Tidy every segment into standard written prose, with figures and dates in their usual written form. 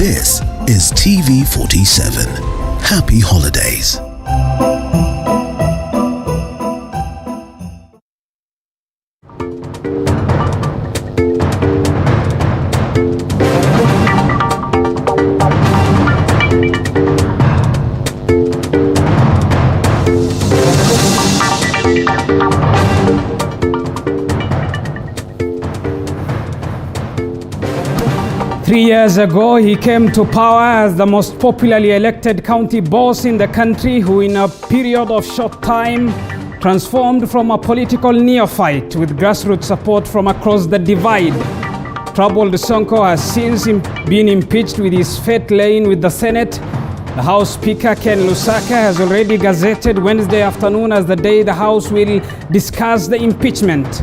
This is TV47. Happy holidays. Three years ago, he came to power as the most popularly elected county boss in the country, who in a period of short time transformed from a political neophyte with grassroots support from across the divide. Troubled Sonko has since been impeached, with his fate laying with the Senate. The House Speaker Ken Lusaka has already gazetted Wednesday afternoon as the day the House will discuss the impeachment.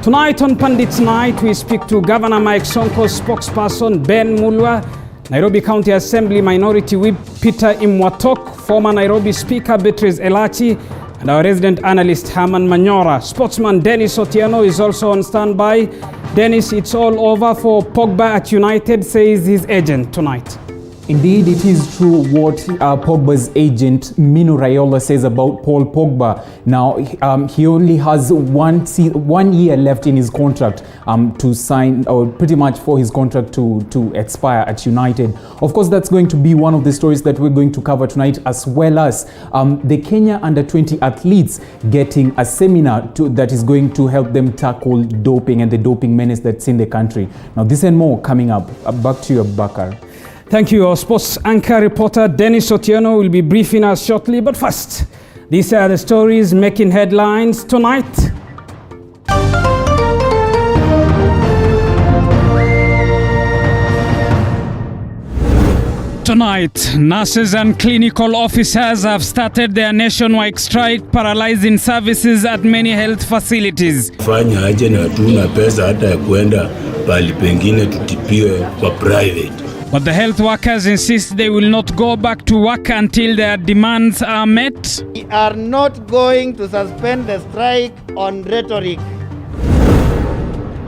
Tonight on Pandit's Night, we speak to Governor Mike Sonko's spokesperson Ben Mulwa, Nairobi County Assembly Minority Whip Peter Imwatok, former Nairobi Speaker Beatrice Elachi, and our resident analyst Herman Manyora. Sportsman Dennis Otieno is also on standby. Dennis, it's all over for Pogba at United, says his agent tonight. Indeed, it is true what Pogba's agent Mino Raiola says about Paul Pogba. Now, he only has 1 year left in his contract to sign, or pretty much for his contract to expire at United. Of course, that's going to be one of the stories that we're going to cover tonight, as well as the Kenya under-20 athletes getting a seminar that is going to help them tackle doping and the doping menace that's in the country. Now, this and more coming up. Back to you, Bakar. Thank you. Our sports anchor reporter Dennis Otieno will be briefing us shortly. But first, these are the stories making headlines tonight. Tonight, nurses and clinical officers have started their nationwide strike, paralyzing services at many health facilities. Fanya aje na hatuna pesa hata ya kwenda pali pengine tutipiwe kwa private. But the health workers insist they will not go back to work until their demands are met. We are not going to suspend the strike on rhetoric.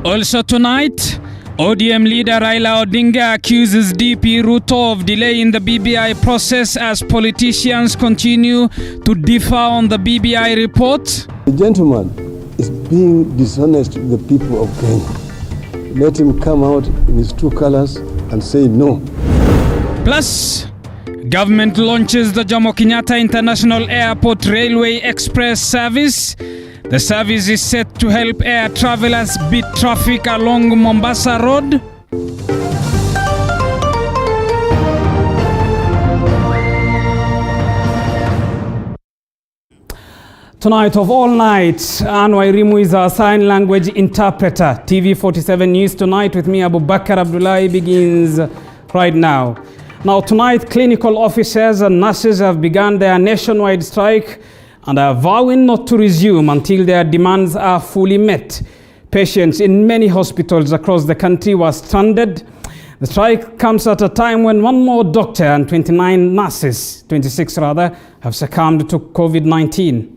Also tonight, ODM leader Raila Odinga accuses DP Ruto of delaying the BBI process as politicians continue to differ on the BBI report. The gentleman is being dishonest with the people of Kenya. Let him come out in his true colors and say no. Plus, government launches the Jomo Kenyatta International Airport Railway Express service. The service is set to help air travelers beat traffic along Mombasa Road. Tonight of all nights, Anne Wairimu is our sign language interpreter. TV47 News Tonight with me, Abu Bakar Abdullahi, begins right now. Now tonight, clinical officers and nurses have begun their nationwide strike and are vowing not to resume until their demands are fully met. Patients in many hospitals across the country were stranded. The strike comes at a time when one more doctor and 26 have succumbed to COVID-19.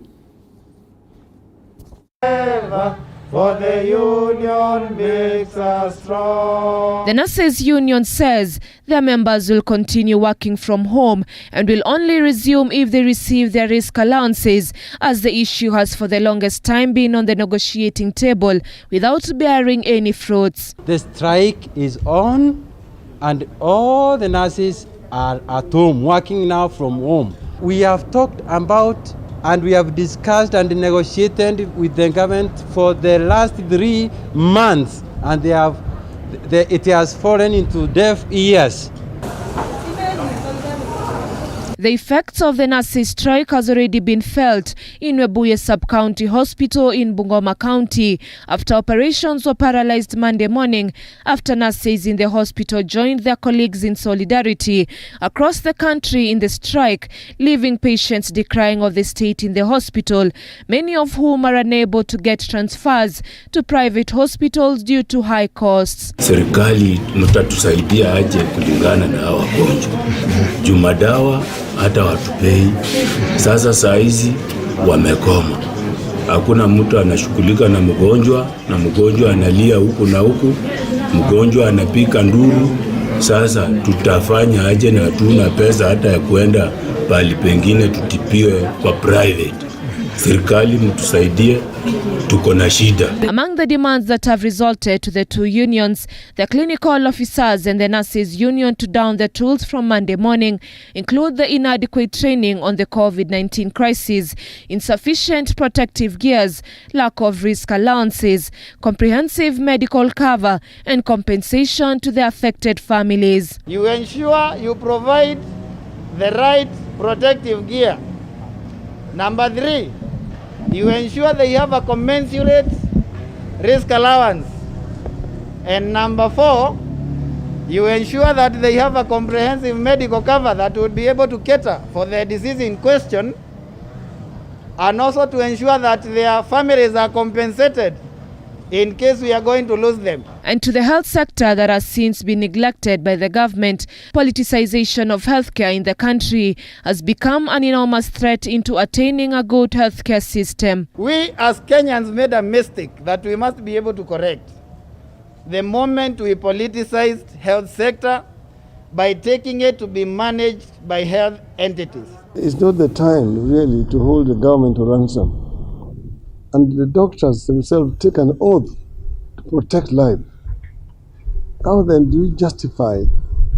For the union makes us strong. The Nurses Union says their members will continue working from home and will only resume if they receive their risk allowances, as the issue has for the longest time been on the negotiating table without bearing any fruits. The strike is on and all the nurses are at home, working now from home. We have talked about and we have discussed and negotiated with the government for the last 3 months, and it has fallen into deaf ears. The effects of the nurses' strike has already been felt in Webuye Sub-County Hospital in Bungoma County after operations were paralyzed Monday morning after nurses in the hospital joined their colleagues in solidarity across the country in the strike, leaving patients decrying of the state in the hospital, many of whom are unable to get transfers to private hospitals due to high costs. Serikali mtatusaidia aje kulingana na hawa wagonjwa. Jumadawa hata watupei. Sasa saa hizi wamekoma. Hakuna mtu anashughulika na mgonjwa analia huku na huku. Mgonjwa anapika nduru Sasa tutafanya aje na hatuna pesa hata ya kwenda pali pengine tutipiwe kwa private? Serikali mtusaidie, tuko na shida. Among the demands that have resulted to the two unions, the clinical officers and the nurses union to down the tools from Monday morning include the inadequate training on the COVID-19 crisis, insufficient protective gears, lack of risk allowances, comprehensive medical cover and compensation to the affected families. You ensure you provide the right protective gear. Number 3, you ensure they have a commensurate risk allowance. And number 4, you ensure that they have a comprehensive medical cover that would be able to cater for the disease in question, and also to ensure that their families are compensated in case we are going to lose them. And to the health sector that has since been neglected by the government, politicization of healthcare in the country has become an enormous threat into attaining a good healthcare system. We as Kenyans made a mistake that we must be able to correct. The moment we politicized health sector by taking it to be managed by health entities. It's not the time really to hold the government to ransom. And the doctors themselves take an oath to protect life. How then do you justify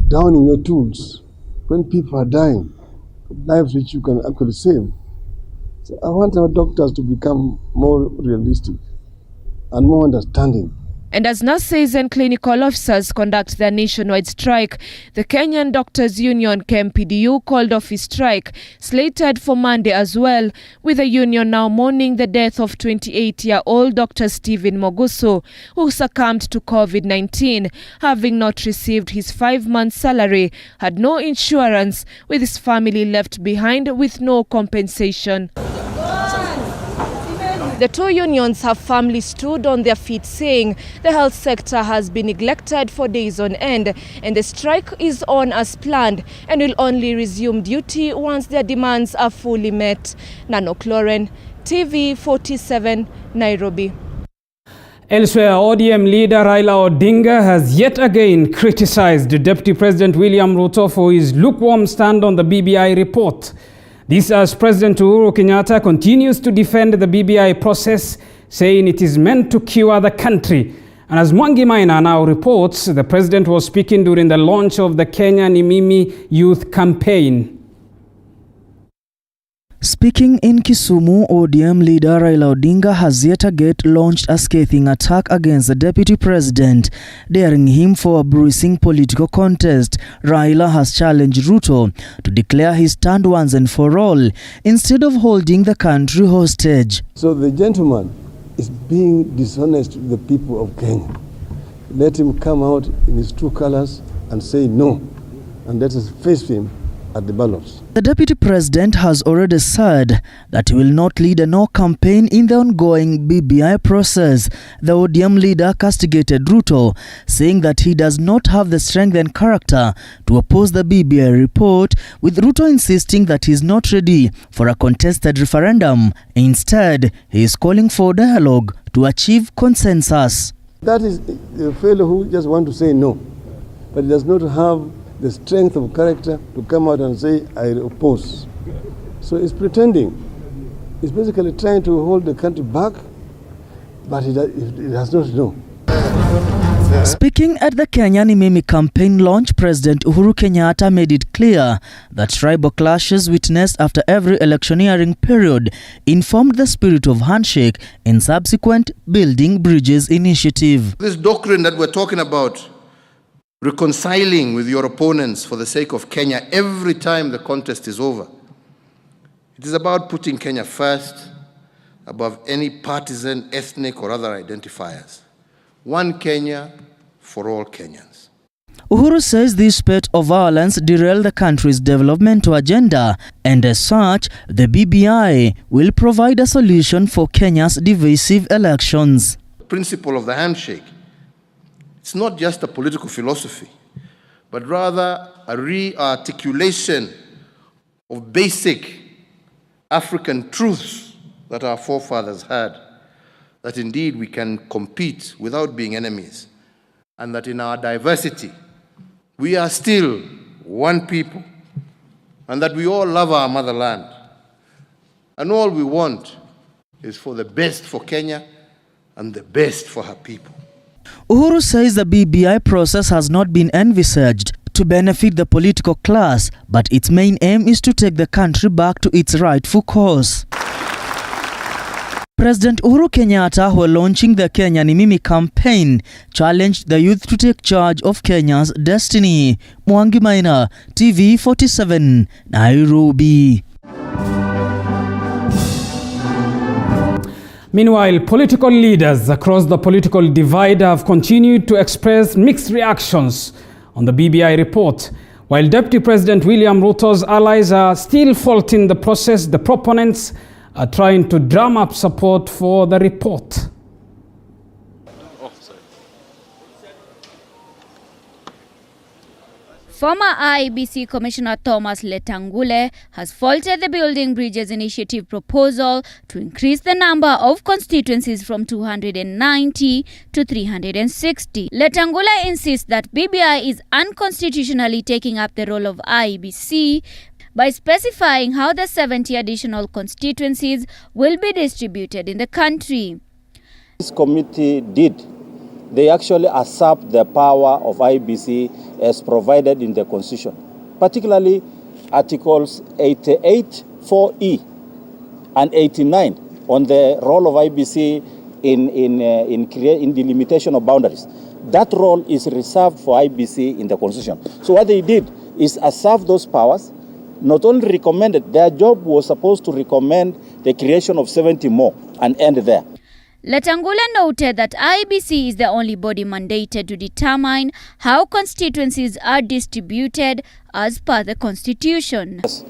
downing your tools when people are dying, lives which you can actually save? So I want our doctors to become more realistic and more understanding. And as nurses and clinical officers conduct their nationwide strike, the Kenyan Doctors Union KMPDU called off its strike, slated for Monday as well, with the union now mourning the death of 28-year-old Dr. Stephen Moguso, who succumbed to COVID-19, having not received his 5-month salary, had no insurance, with his family left behind with no compensation. The two unions have firmly stood on their feet, saying the health sector has been neglected for days on end, and the strike is on as planned and will only resume duty once their demands are fully met. Nanok Lauren, TV 47, Nairobi. Elsewhere, ODM leader Raila Odinga has yet again criticized Deputy President William Ruto for his lukewarm stand on the BBI report. This as President Uhuru Kenyatta continues to defend the BBI process, saying it is meant to cure the country. And as Mwangi Maina now reports, the president was speaking during the launch of the Kenya Ni Mimi Youth Campaign. Speaking in Kisumu, ODM leader Raila Odinga has yet again launched a scathing attack against the deputy president, daring him for a bruising political contest. Raila has challenged Ruto to declare his stand once and for all, instead of holding the country hostage. So the gentleman is being dishonest with the people of Kenya. Let him come out in his true colors and say no, and let us face him at the ballots. The deputy president has already said that he will not lead a no campaign in the ongoing BBI process. The ODM leader castigated Ruto, saying that he does not have the strength and character to oppose the BBI report, with Ruto insisting that he is not ready for a contested referendum. Instead, he is calling for dialogue to achieve consensus. That is a fellow who just wants to say no, but he does not have the strength of character to come out and say, I oppose. So he's pretending. He's basically trying to hold the country back, but he does not know. Speaking at the Kenya Ni Mimi campaign launch, President Uhuru Kenyatta made it clear that tribal clashes witnessed after every electioneering period informed the spirit of handshake in subsequent Building Bridges initiative. This doctrine that we're talking about, reconciling with your opponents for the sake of Kenya every time the contest is over. It is about putting Kenya first above any partisan, ethnic or other identifiers. One Kenya for all Kenyans. Uhuru says this spate of violence derailed the country's developmental agenda, and as such, the BBI will provide a solution for Kenya's divisive elections. The principle of the handshake, it's not just a political philosophy, but rather a re-articulation of basic African truths that our forefathers had, that indeed we can compete without being enemies, and that in our diversity we are still one people and that we all love our motherland. And all we want is for the best for Kenya and the best for her people. Uhuru says the BBI process has not been envisaged to benefit the political class, but its main aim is to take the country back to its rightful course. President Uhuru Kenyatta, while launching the Kenya ni Mimi campaign, challenged the youth to take charge of Kenya's destiny. Mwangi Maina, TV47, Nairobi. Meanwhile, political leaders across the political divide have continued to express mixed reactions on the BBI report. While Deputy President William Ruto's allies are still faulting the process, the proponents are trying to drum up support for the report. Former IEBC Commissioner Thomas Letangule has faulted the Building Bridges Initiative proposal to increase the number of constituencies from 290 to 360. Letangule insists that BBI is unconstitutionally taking up the role of IEBC by specifying how the 70 additional constituencies will be distributed in the country. This committee they actually usurped the power of IEBC as provided in the Constitution, particularly Articles 88, 4E and 89 on the role of IEBC in the limitation of boundaries. That role is reserved for IEBC in the Constitution. So what they did is usurp those powers, not only recommended, their job was supposed to recommend the creation of 70 more and end there. Letangule noted that IEBC is the only body mandated to determine how constituencies are distributed as per the Constitution. Yes.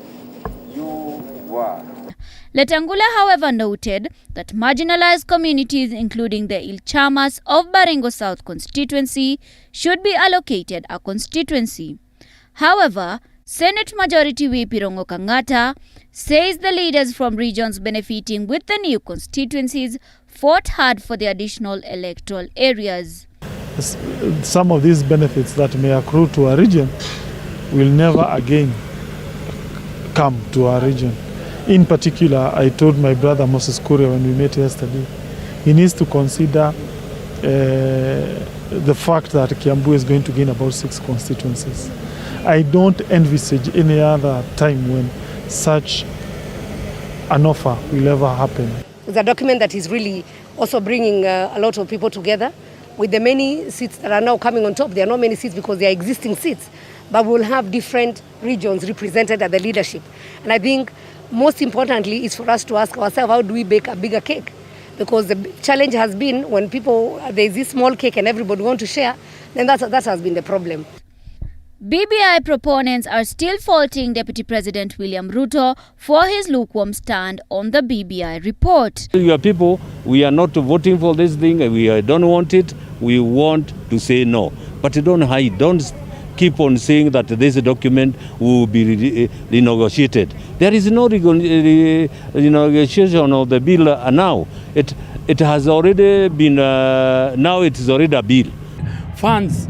Letangule, however, noted that marginalized communities, including the Ilchamas of Baringo South constituency, should be allocated a constituency. However, Senate Majority Whip Irungu Kang'ata says the leaders from regions benefiting with the new constituencies fought hard for the additional electoral areas. Some of these benefits that may accrue to a region will never again come to our region. In particular, I told my brother Moses Kuria when we met yesterday, he needs to consider the fact that Kiambu is going to gain about 6 constituencies. I don't envisage any other time when such an offer will ever happen. It's a document that is really also bringing a lot of people together. With the many seats that are now coming on top, there are not many seats because they are existing seats, but we'll have different regions represented at the leadership. And I think most importantly is for us to ask ourselves, how do we bake a bigger cake? Because the challenge has been when there's this small cake and everybody wants to share, then that has been the problem. BBI proponents are still faulting Deputy President William Ruto for his lukewarm stand on the BBI report. Your people, we are not voting for this thing. We don't want it. We want to say no. But don't hide. Don't keep on saying that this document will be renegotiated. There is no renegotiation of the bill now. It has already been, now it is already a bill. Funds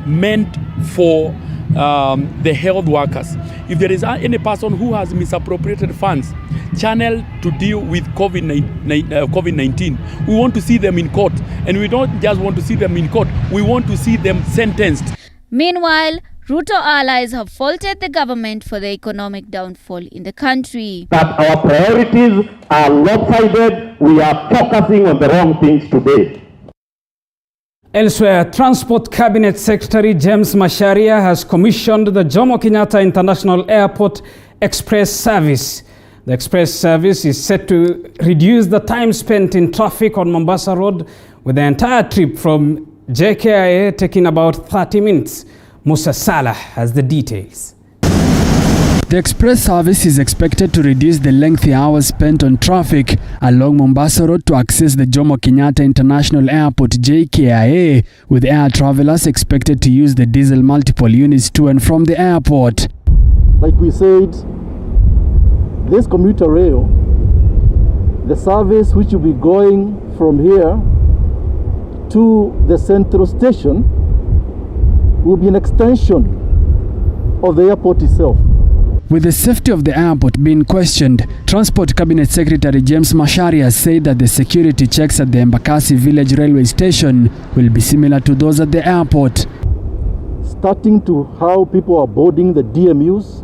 meant for the health workers. If there is any person who has misappropriated funds, channeled to deal with COVID-19, we want to see them in court. And we don't just want to see them in court, we want to see them sentenced. Meanwhile, Ruto allies have faulted the government for the economic downfall in the country. That our priorities are lopsided, we are focusing on the wrong things today. Elsewhere, Transport Cabinet Secretary James Macharia has commissioned the Jomo Kenyatta International Airport Express Service. The express service is set to reduce the time spent in traffic on Mombasa Road, with the entire trip from JKIA taking about 30 minutes. Musa Salah has the details. The express service is expected to reduce the lengthy hours spent on traffic along Mombasa Road to access the Jomo Kenyatta International Airport JKIA, with air travelers expected to use the diesel multiple units to and from the airport. Like we said, this commuter rail, the service which will be going from here to the central station, will be an extension of the airport itself. With the safety of the airport being questioned, Transport Cabinet Secretary James Macharia said that the security checks at the Embakasi Village Railway Station will be similar to those at the airport. Starting to how people are boarding the DMUs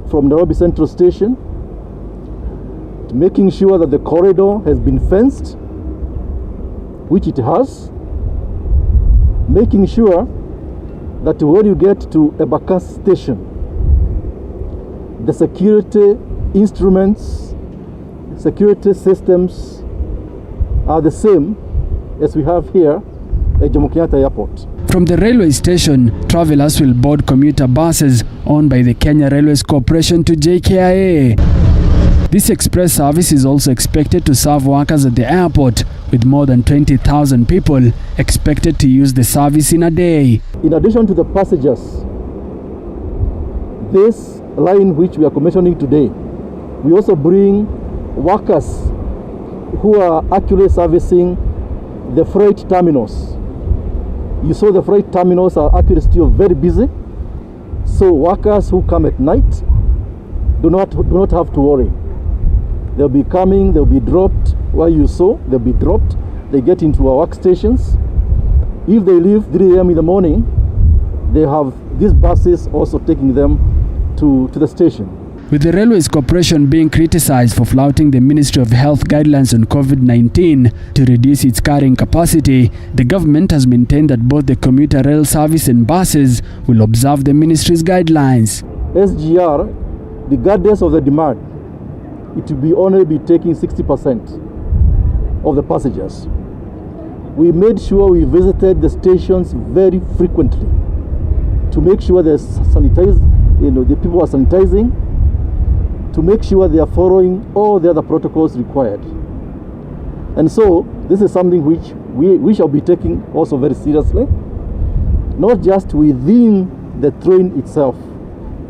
from Nairobi Central Station, to making sure that the corridor has been fenced, which it has, making sure that when you get to Embakasi Station, the security instruments, security systems are the same as we have here at Jomo Kenyatta Airport. From the railway station, travelers will board commuter buses owned by the Kenya Railways Corporation to JKIA. This express service is also expected to serve workers at the airport, with more than 20,000 people expected to use the service in a day. In addition to the passengers, this line which we are commissioning today, we also bring workers who are actually servicing the freight terminals. You saw the freight terminals are actually still very busy. So workers who come at night do not have to worry. They'll be coming, they'll be dropped where you saw, they'll be dropped. They get into our workstations. If they leave 3 a.m. in the morning, they have these buses also taking them to the station. With the Railways Corporation being criticized for flouting the Ministry of Health guidelines on COVID-19 to reduce its carrying capacity, the government has maintained that both the commuter rail service and buses will observe the ministry's guidelines. SGR, regardless of the demand, it will only be taking 60% of the passengers. We made sure we visited the stations very frequently to make sure the people are sanitizing, to make sure they are following all the other protocols required. And so this is something which we shall be taking also very seriously, not just within the train itself,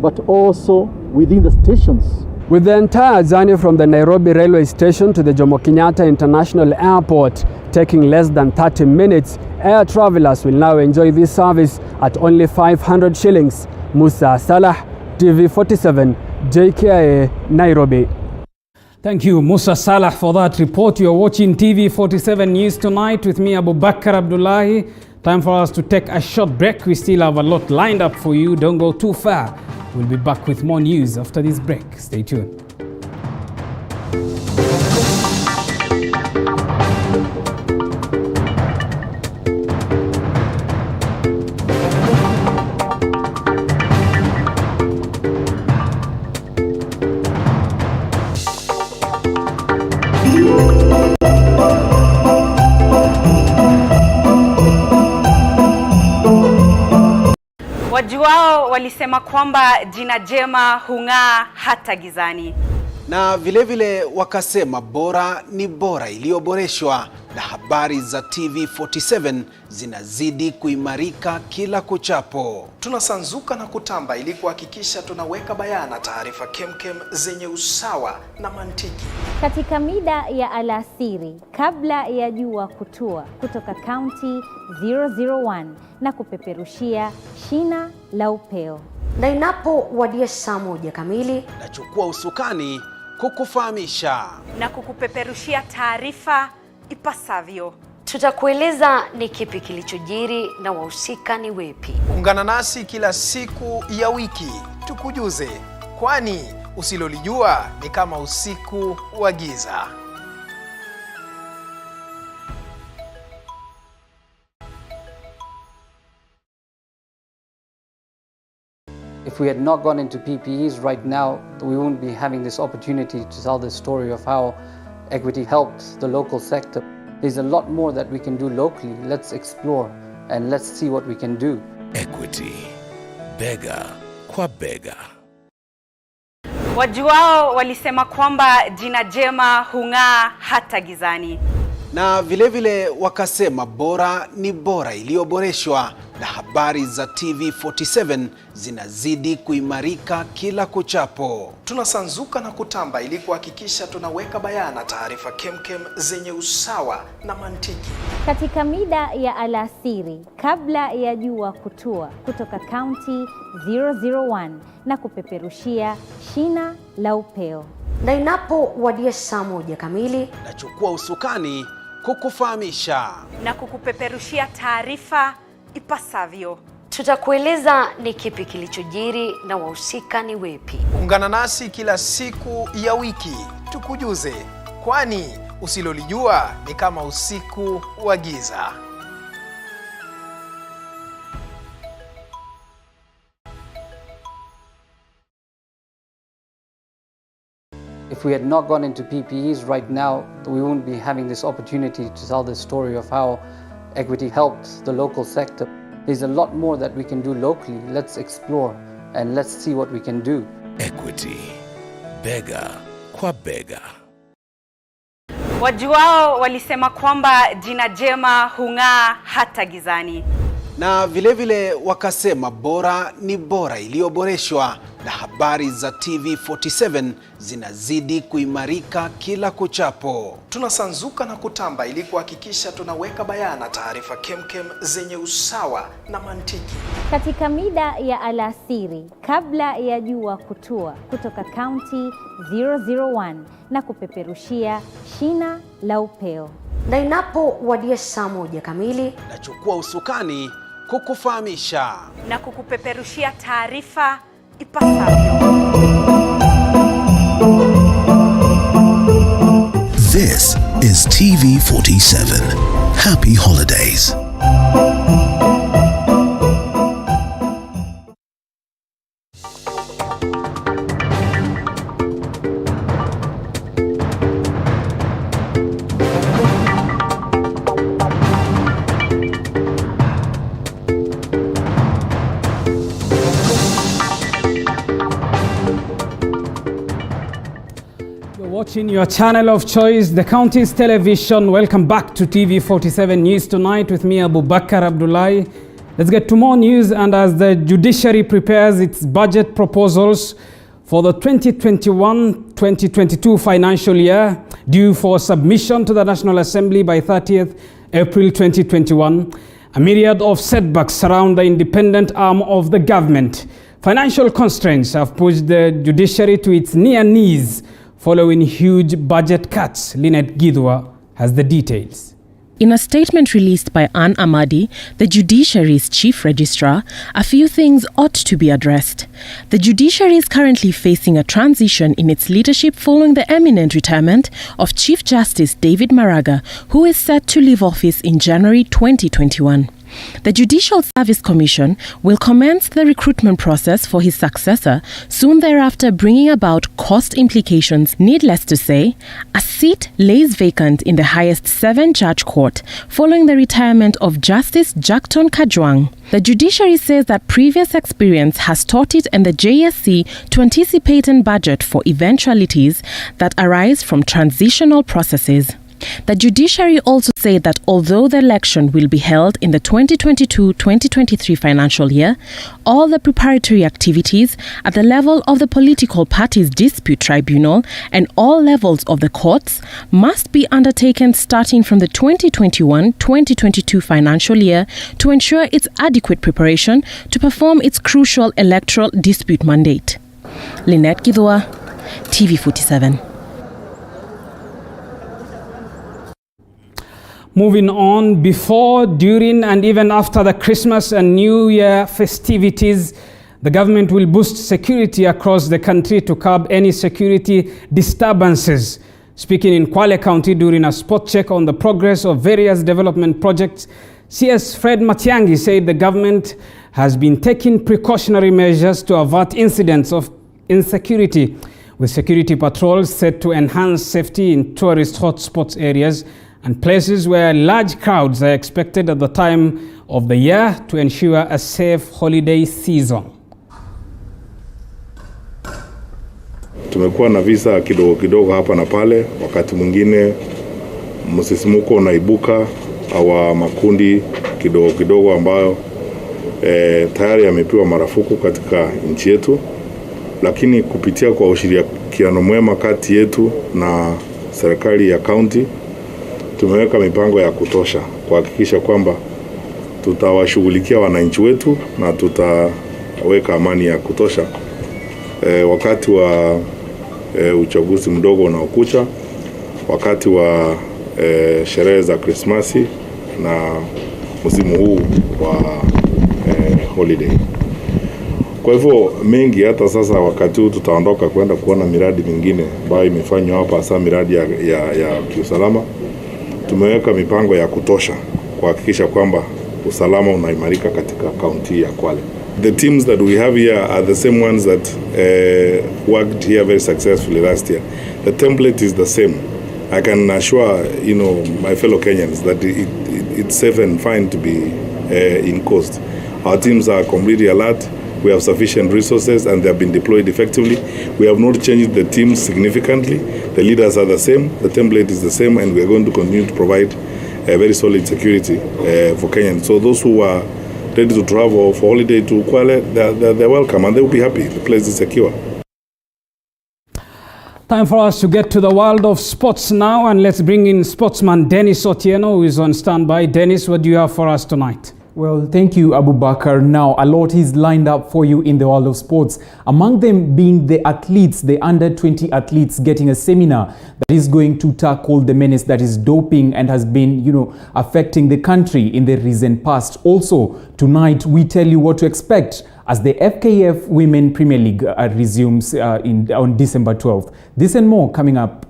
but also within the stations. With the entire journey from the Nairobi railway station to the Jomo Kenyatta International Airport taking less than 30 minutes, air travelers will now enjoy this service at only 500 shillings. Musa Salah, TV47, JKIA, Nairobi. Thank you, Musa Salah, for that report. You are watching TV47 News Tonight with me, Abubakar Abdullahi. Time for us to take a short break. We still have a lot lined up for you. Don't go too far. We'll be back with more news after this break. Stay tuned. Wajuao walisema kwamba jina jema hung'aa hata gizani. Na vilevile wakasema bora ni bora iliyoboreshwa, na habari za TV47 zinazidi kuimarika kila kuchapo. Tunasanzuka na kutamba ili kuhakikisha tunaweka bayana taarifa kemkem zenye usawa na mantiki. Katika mida ya alasiri kabla ya jua kutua, kutoka County 001 na kupeperushia shina la upeo. Na inapowadia saa 1 kamili, nachukua usukani kukufahamisha na kukupeperushia taarifa ipasavyo. Tutakueleza ni kipi kilichojiri na wahusika ni wepi. Ungana nasi kila siku ya wiki tukujuze, kwani usilolijua ni kama usiku wa giza. If we had not gone into PPEs right now, we wouldn't be having this opportunity to tell the story of how Equity helped the local sector. There's a lot more that we can do locally. Let's explore and let's see what we can do. Equity, bega kwa bega. Wajuao walisema kwamba jina jema hung'aa hata gizani. Na vilevile wakasema bora ni bora iliyoboreshwa, na habari za TV47 zinazidi kuimarika kila kuchapo. Tunasanzuka na kutamba ili kuhakikisha tunaweka bayana taarifa kemkem zenye usawa na mantiki. Katika mida ya alasiri kabla ya jua kutua, kutoka kaunti 001 na kupeperushia shina la upeo. Na inapowadia saa 1 kamili, nachukua usukani kukufahamisha na kukupeperushia taarifa ipasavyo. Tutakueleza ni kipi kilichojiri na wahusika ni wepi. Ungana nasi kila siku ya wiki tukujuze, kwani usilolijua ni kama usiku wa giza. If we had not gone into PPEs right now, we wouldn't be having this opportunity to tell the story of how Equity helped the local sector. There's a lot more that we can do locally. Let's explore and let's see what we can do. Equity, bega kwa bega. Wajuao walisema kwamba jina jema hung'aa hata gizani. Na vilevile wakasema bora ni bora iliyoboreshwa, na habari za TV47 zinazidi kuimarika kila kuchapo. Tunasanzuka na kutamba ili kuhakikisha tunaweka bayana taarifa kemkem zenye usawa na mantiki. Katika mida ya alasiri kabla ya jua kutua, kutoka kaunti 001 na kupeperushia shina la upeo. Na inapowadia saa 1 kamili, nachukua usukani kukufahamisha na kukupeperushia taarifa ipasavyo. This is TV47. Happy holidays. Watching your channel of choice, the County's Television. Welcome back to TV47 News Tonight with me, Abubakar Abdullahi. Let's get to more news. And as the judiciary prepares its budget proposals for the 2021-2022 financial year, due for submission to the National Assembly by 30th April 2021, a myriad of setbacks surround the independent arm of the government. Financial constraints have pushed the judiciary to its near knees following huge budget cuts. Lynette Gidwa has the details. In a statement released by Anne Amadi, the judiciary's chief registrar, a few things ought to be addressed. The judiciary is currently facing a transition in its leadership following the imminent retirement of Chief Justice David Maraga, who is set to leave office in January 2021. The Judicial Service Commission will commence the recruitment process for his successor, soon thereafter bringing about cost implications. Needless to say, a seat lays vacant in the highest 7-judge court following the retirement of Justice Jackton Kajwang. The judiciary says that previous experience has taught it and the JSC to anticipate and budget for eventualities that arise from transitional processes. The judiciary also said that although the election will be held in the 2022-2023 financial year, all the preparatory activities at the level of the political parties dispute tribunal and all levels of the courts must be undertaken starting from the 2021-2022 financial year to ensure its adequate preparation to perform its crucial electoral dispute mandate. Lynette Gidwa, TV47. Moving on, before, during and even after the Christmas and New Year festivities, the government will boost security across the country to curb any security disturbances. Speaking in Kwale County during a spot check on the progress of various development projects, CS Fred Matiang'i said the government has been taking precautionary measures to avert incidents of insecurity, with security patrols set to enhance safety in tourist hotspots areas and places where large crowds are expected at the time of the year to ensure a safe holiday season. Tumekuwa na visa kidogo kidogo hapa na pale, wakati mwingine msisimuko unaibuka wa makundi kidogo kidogo ambayo tayari yamepewa marufuku katika nchi yetu, lakini kupitia kwa ushirikiano mwema kati yetu na serikali ya kaunti tumeweka mipango ya kutosha kuhakikisha kwamba tutawashughulikia wananchi wetu na tutaweka amani ya kutosha wakati wa uchaguzi mdogo unaokuja, wakati wa sherehe za Krismasi na msimu huu wa holiday. Kwa hivyo mengi hata sasa wakati huu tutaondoka kwenda kuona miradi mingine ambayo imefanywa hapa, hasa miradi ya kiusalama. Tumeweka mipango ya kutosha kuhakikisha kwamba usalama unaimarika katika kaunti ya Kwale. The teams that we have here are the same ones that worked here very successfully last year. The template is the same. I can assure my fellow Kenyans that it's safe and fine to be in Coast. Our teams are completely alert. We have sufficient resources and they have been deployed effectively. We have not changed the teams significantly. The leaders are the same. The template is the same, and we are going to continue to provide a very solid security for Kenyans. So those who are ready to travel for holiday to Kwale, they're welcome and they will be happy. The place is secure. Time for us to get to the world of sports now, and let's bring in sportsman Dennis Otieno, who is on standby. Dennis, what do you have for us tonight? Well, thank you, Abubakar. Now, a lot is lined up for you in the world of sports. Among them being the athletes, the under-20 athletes getting a seminar that is going to tackle the menace that is doping and has been, affecting the country in the recent past. Also, tonight we tell you what to expect as the FKF Women Premier League resumes on December 12th. This and more coming up.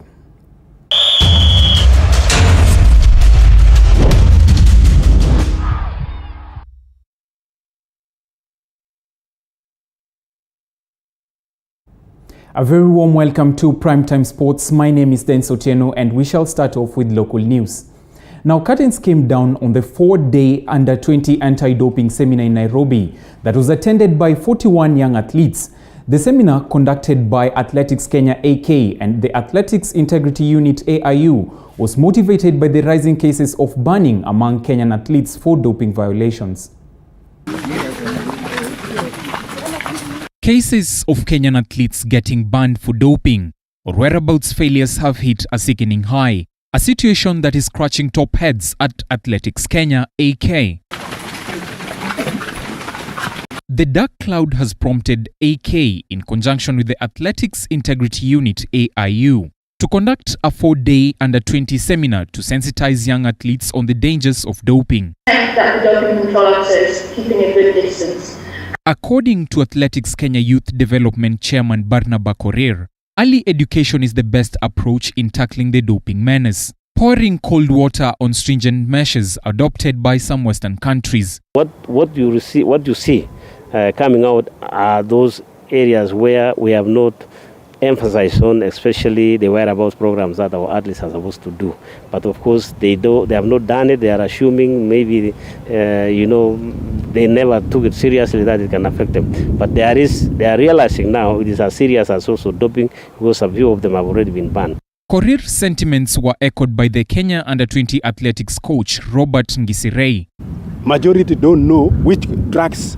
A very warm welcome to Primetime Sports. My name is Dennis Otieno and we shall start off with local news. Now, curtains came down on the 4-day under-20 anti-doping seminar in Nairobi that was attended by 41 young athletes. The seminar, conducted by Athletics Kenya AK and the Athletics Integrity Unit AIU, was motivated by the rising cases of banning among Kenyan athletes for doping violations. Cases of Kenyan athletes getting banned for doping or whereabouts failures have hit a sickening high, a situation that is scratching top heads at Athletics Kenya AK. The dark cloud has prompted AK, in conjunction with the Athletics Integrity Unit AIU, to conduct a 4-day under-20 seminar to sensitize young athletes on the dangers of doping. That the doping control officers keeping a good distance. According to Athletics Kenya Youth Development Chairman Barnaba Korir, early education is the best approach in tackling the doping menace, pouring cold water on stringent measures adopted by some Western countries. What you see coming out are those areas where we have not emphasized on, especially the whereabouts programs that our athletes are supposed to do. But of course, they have not done it. They are assuming maybe, they never took it seriously that it can affect them. But they are realizing now it is as serious as also doping, because a few of them have already been banned. Korir's sentiments were echoed by the Kenya Under-20 athletics coach Robert Ngisirei. Majority don't know which drugs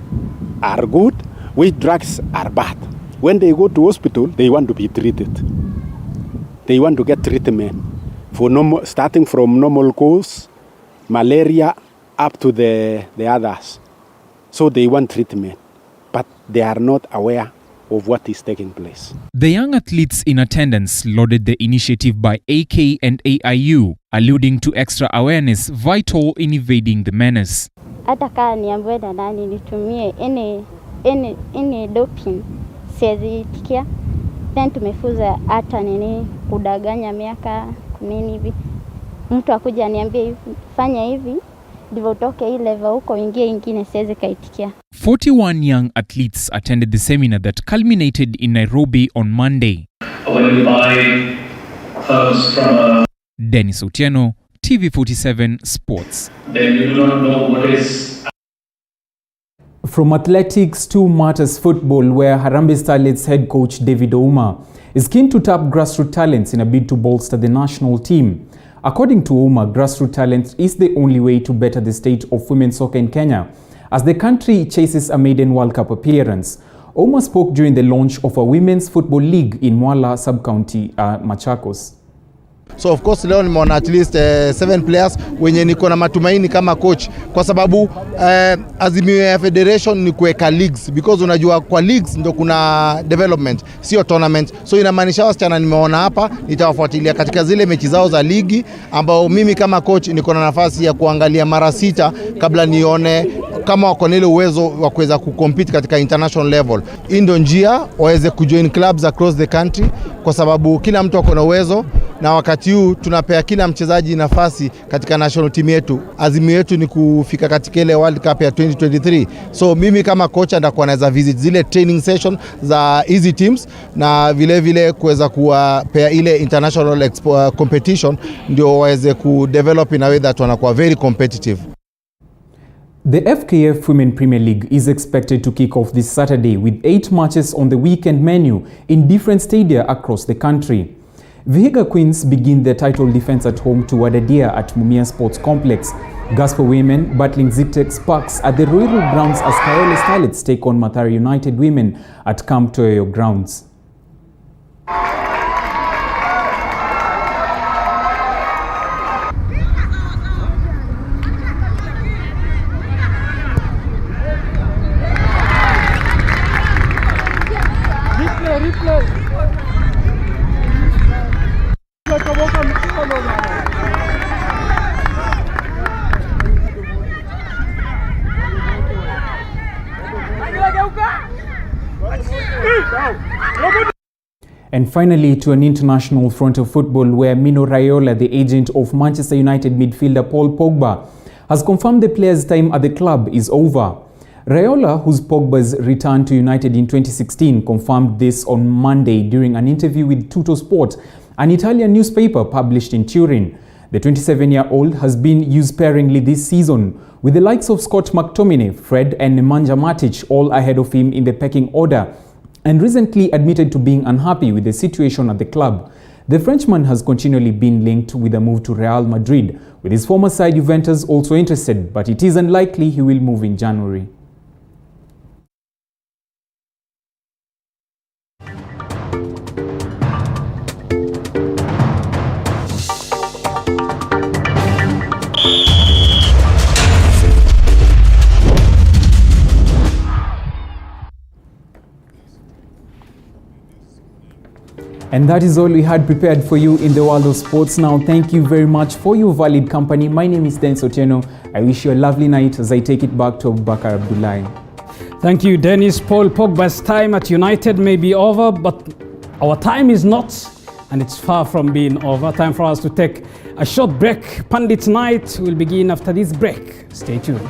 are good, which drugs are bad. When they go to hospital, they want to be treated. They want to get treatment for starting from normal course, malaria, up to the others. So they want treatment, but they are not aware of what is taking place. The young athletes in attendance lauded the initiative by AK and AIU, alluding to extra awareness vital in evading the menace. Hata kaa niambiwe na nani nitumie any doping siwezi itikia. Then tumefuza hata nini kudaganya miaka 10 hivi. Mtu akuja aniambie hivi, fanya hivi ndivyo utoke hii level huko ingie ingine siwezi kaitikia. 41 young athletes attended the seminar that culminated in Nairobi on Monday. When you buy clothes from Dennis Otieno, TV47 Sports. Then you do not know what is. From athletics to matters football, where Harambee Starlets head coach David Ouma is keen to tap grassroots talents in a bid to bolster the national team. According to Ouma, grassroots talent is the only way to better the state of women's soccer in Kenya as the country chases a maiden World Cup appearance. Ouma spoke during the launch of a women's football league in Mwala sub-county, Machakos. So of course leo nimeona at least 7 players wenye niko na matumaini kama coach kwa sababu azimio ya federation ni kuweka leagues because unajua kwa leagues ndio kuna development sio tournament. So inamaanisha wasichana nimeona hapa nitawafuatilia katika zile mechi zao za ligi ambao mimi kama coach niko na nafasi ya kuangalia mara 6 kabla nione kama wako na ile uwezo wa kuweza kucompete katika international level. Ndio njia waweze kujoin clubs across the country kwa sababu kila mtu ako na uwezo na wakati huu tunapea kila mchezaji nafasi katika national team yetu. Azimio yetu ni kufika katika ile World Cup ya 2023. So mimi kama coach ndakuwa naweza visit zile training session za easy teams na vile vile kuweza kuwapea ile international competition ndio waweze kudevelop in a way that wanakuwa very competitive. The FKF Women Premier League is expected to kick off this Saturday with 8 matches on the weekend menu in different stadia across the country. Vihiga Queens begin their title defense at home to Wadadia at Mumia Sports Complex. Gospel Women battling Zitex Sparks at the Ruiru grounds as Kayole Starlets take on Mathare United Women at Camp Toyoyo grounds. And finally, to an international front of football where Mino Raiola, the agent of Manchester United midfielder Paul Pogba, has confirmed the player's time at the club is over. Raiola, whose Pogba's return to United in 2016, confirmed this on Monday during an interview with Tutto Sport, an Italian newspaper published in Turin. The 27-year-old has been used sparingly this season, with the likes of Scott McTominay, Fred and Nemanja Matic all ahead of him in the pecking order, and recently admitted to being unhappy with the situation at the club. The Frenchman has continually been linked with a move to Real Madrid, with his former side Juventus also interested, but it is unlikely he will move in January. And that is all we had prepared for you in the world of sports. Now, thank you very much for your valid company. My name is Dennis Otieno. I wish you a lovely night as I take it back to Abubakar Abdullahi. Thank you, Dennis. Paul Pogba's time at United may be over, but our time is not, and it's far from being over. Time for us to take a short break. Pundit Night will begin after this break. Stay tuned.